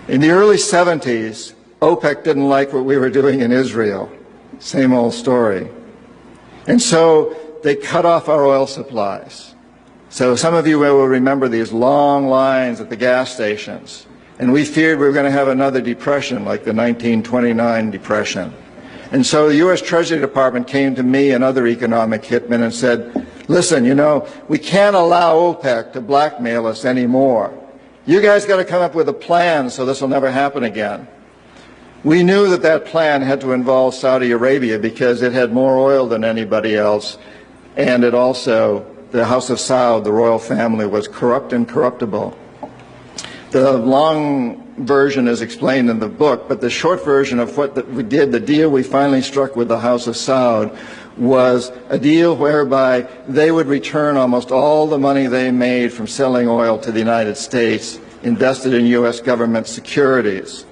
In the early 70s, OPEC didn't like what we were doing in Israel. Same old story. And so they cut off our oil supplies. So some of you will remember these long lines at the gas stations. And we feared we were going to have another depression like the 1929 depression. And so the U.S. Treasury Department came to me and other economic hitmen and said, listen, you know, we can't allow OPEC to blackmail us anymore. You guys got to come up with a plan so this will never happen again. We knew that that plan had to involve Saudi Arabia because it had more oil than anybody else, and it also, the House of Saud, the royal family, was corrupt and corruptible. The long version is explained in the book, but the short version of what we did, the deal we finally struck with the House of Saud, was a deal whereby they would return almost all the money they made from selling oil to the United States, invested in U.S. government securities.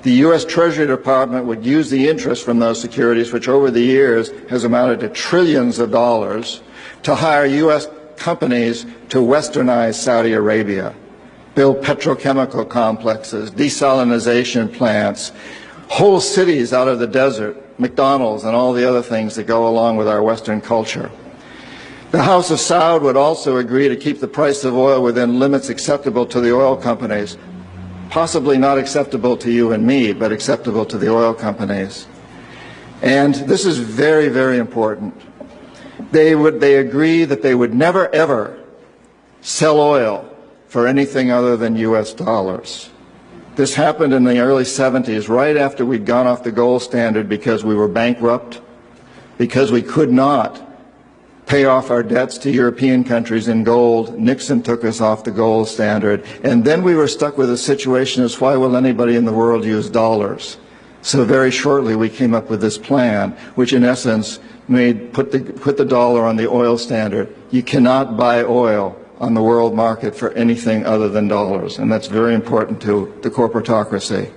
The U.S. Treasury Department would use the interest from those securities, which over the years has amounted to trillions of dollars, to hire U.S. companies to westernize Saudi Arabia, build petrochemical complexes, desalination plants, whole cities out of the desert, McDonald's and all the other things that go along with our Western culture. The House of Saud would also agree to keep the price of oil within limits acceptable to the oil companies, possibly not acceptable to you and me, but acceptable to the oil companies. And this is very, very important. They agree that they would never, ever sell oil for anything other than U.S. dollars. This happened in the early 70s, right after we'd gone off the gold standard because we were bankrupt, because we could not pay off our debts to European countries in gold. Nixon took us off the gold standard. And then we were stuck with a situation as why will anybody in the world use dollars? So very shortly we came up with this plan, which in essence put the dollar on the oil standard. You cannot buy oil on the world market for anything other than dollars, and that's very important to the corporatocracy.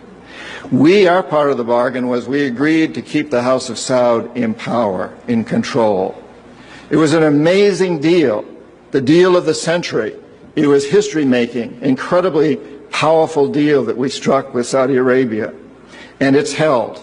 Our part of the bargain was we agreed to keep the House of Saud in power, in control. It was an amazing deal, the deal of the century. It was history-making, incredibly powerful deal that we struck with Saudi Arabia, and it's held.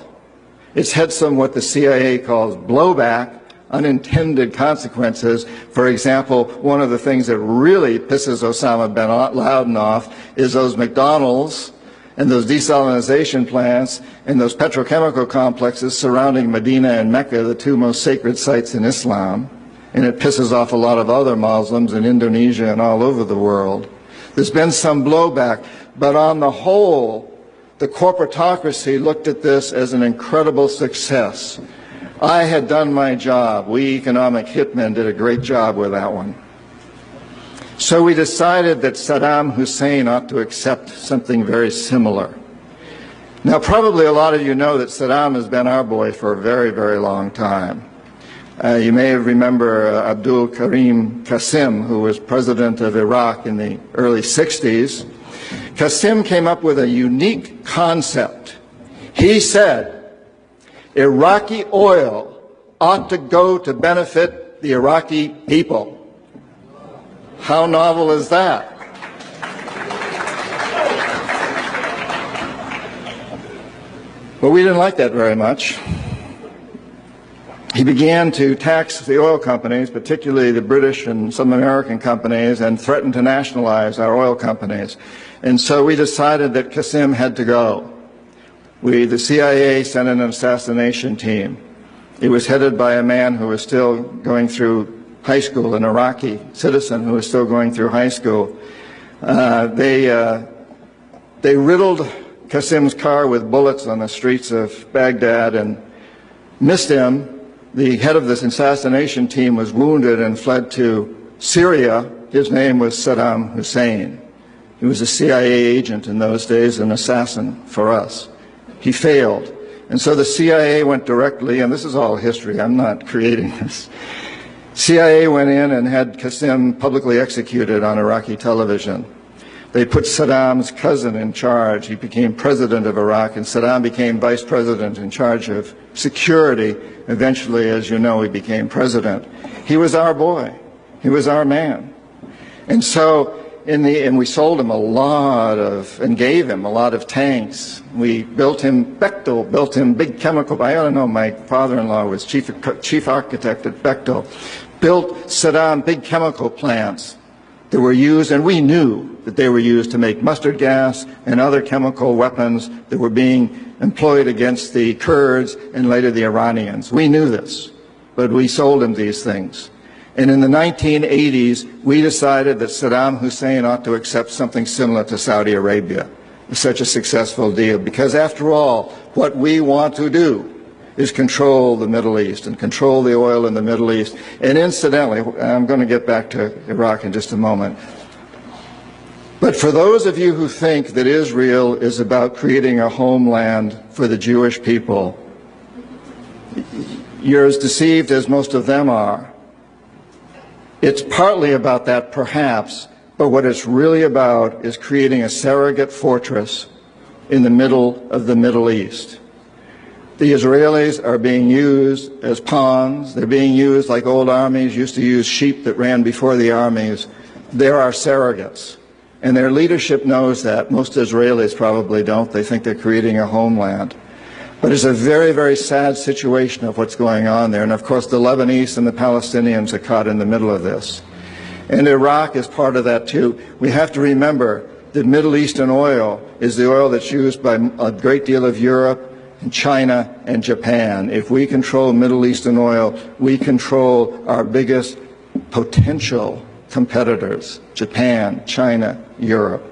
It's had some what the CIA calls blowback, unintended consequences. For example, one of the things that really pisses Osama bin Laden off is those McDonald's and those desalination plants and those petrochemical complexes surrounding Medina and Mecca, the two most sacred sites in Islam. And it pisses off a lot of other Muslims in Indonesia and all over the world. There's been some blowback, but on the whole, the corporatocracy looked at this as an incredible success. I had done my job. We economic hitmen did a great job with that one. So we decided that Saddam Hussein ought to accept something very similar. Now, probably a lot of you know that Saddam has been our boy for a very, very long time. You may remember Abdul Karim Qasim, who was president of Iraq in the early 60s. Qasim came up with a unique concept. He said, Iraqi oil ought to go to benefit the Iraqi people. How novel is that? Well, we didn't like that very much. He began to tax the oil companies, particularly the British and some American companies, and threatened to nationalize our oil companies. And so we decided that Qasim had to go. The CIA sent an assassination team. It was headed by a man who was still going through high school, an Iraqi citizen who was still going through high school. They riddled Qasim's car with bullets on the streets of Baghdad and missed him. The head of this assassination team was wounded and fled to Syria. His name was Saddam Hussein. He was a CIA agent in those days, an assassin for us. He failed. And so the CIA went directly, and this is all history, I'm not creating this. CIA went in and had Qasim publicly executed on Iraqi television. They put Saddam's cousin in charge. He became president of Iraq, and Saddam became vice president in charge of security. Eventually, as you know, he became president. He was our boy. He was our man. And so and we sold him a lot of, and gave him a lot of tanks. We built him, Bechtel built him big chemical, I don't know, my father-in-law was chief architect at Bechtel, built Saddam big chemical plants that were used, and we knew that they were used to make mustard gas and other chemical weapons that were being employed against the Kurds and later the Iranians. We knew this, but we sold him these things. And in the 1980s, we decided that Saddam Hussein ought to accept something similar to Saudi Arabia. It's such a successful deal, because after all, what we want to do is control the Middle East and control the oil in the Middle East. And incidentally, I'm going to get back to Iraq in just a moment. But for those of you who think that Israel is about creating a homeland for the Jewish people, you're as deceived as most of them are. It's partly about that, perhaps, but what it's really about is creating a surrogate fortress in the middle of the Middle East. The Israelis are being used as pawns. They're being used like old armies used to use sheep that ran before the armies. They're our surrogates. And their leadership knows that. Most Israelis probably don't. They think they're creating a homeland. But it's a very, very sad situation of what's going on there. And of course, the Lebanese and the Palestinians are caught in the middle of this. And Iraq is part of that too. We have to remember that Middle Eastern oil is the oil that's used by a great deal of Europe and China and Japan. If we control Middle Eastern oil, we control our biggest potential competitors, Japan, China, Europe.